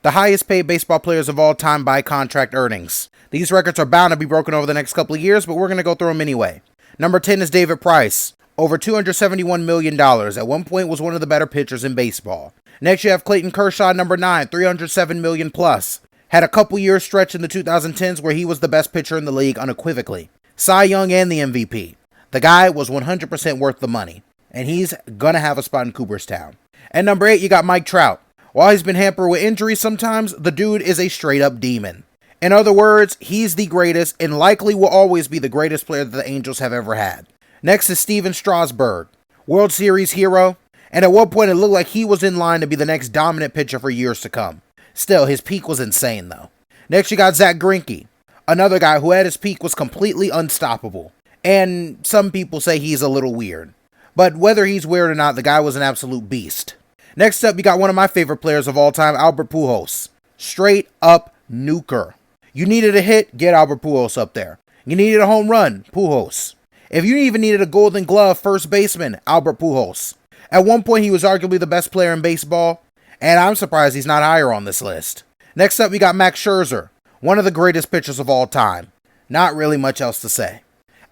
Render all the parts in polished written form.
the highest paid baseball players of all time by contract earnings. These records are bound to be broken over the next couple of years, but we're going to go through them anyway. Number 10 is David Price, over $271 million. At one point was one of the better pitchers in baseball. Next you have Clayton Kershaw, number 9, $307 million plus. Had a couple years stretch in the 2010s where he was the best pitcher in the league unequivocally. Cy Young and the MVP. The guy was 100% worth the money, and he's gonna have a spot in Cooperstown. And number 8, you got Mike Trout. While he's been hampered with injuries sometimes, the dude is a straight up demon. In other words, he's the greatest and likely will always be the greatest player that the Angels have ever had. Next is Steven Strasburg, World Series hero, and at one point it looked like he was in line to be the next dominant pitcher for years to come. Still, his peak was insane though. Next you got Zach Greinke, another guy who at his peak was completely unstoppable. And some people say he's a little weird. But whether he's weird or not, the guy was an absolute beast. Next up, you got one of my favorite players of all time, Albert Pujols. Straight up nuker. You needed a hit, get Albert Pujols up there. You needed a home run, Pujols. If you even needed a Golden Glove first baseman, Albert Pujols. At one point, he was arguably the best player in baseball, and I'm surprised he's not higher on this list. Next up, we got Max Scherzer, one of the greatest pitchers of all time. Not really much else to say.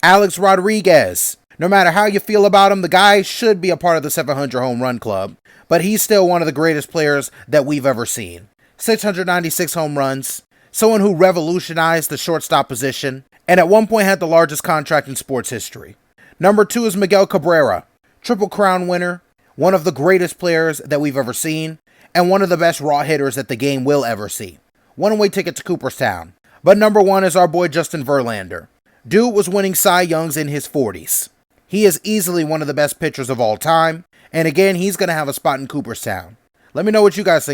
Alex Rodriguez. No matter how you feel about him, the guy should be a part of the 700 home run club, but he's still one of the greatest players that we've ever seen. 696 home runs, someone who revolutionized the shortstop position, and at one point had the largest contract in sports history. Number 2 is Miguel Cabrera, Triple Crown winner, one of the greatest players that we've ever seen, and one of the best raw hitters that the game will ever see. One-way ticket to Cooperstown. But number 1 is our boy Justin Verlander. Dude was winning Cy Youngs in his 40s. He is easily one of the best pitchers of all time, and again, he's going to have a spot in Cooperstown. Let me know what you guys think.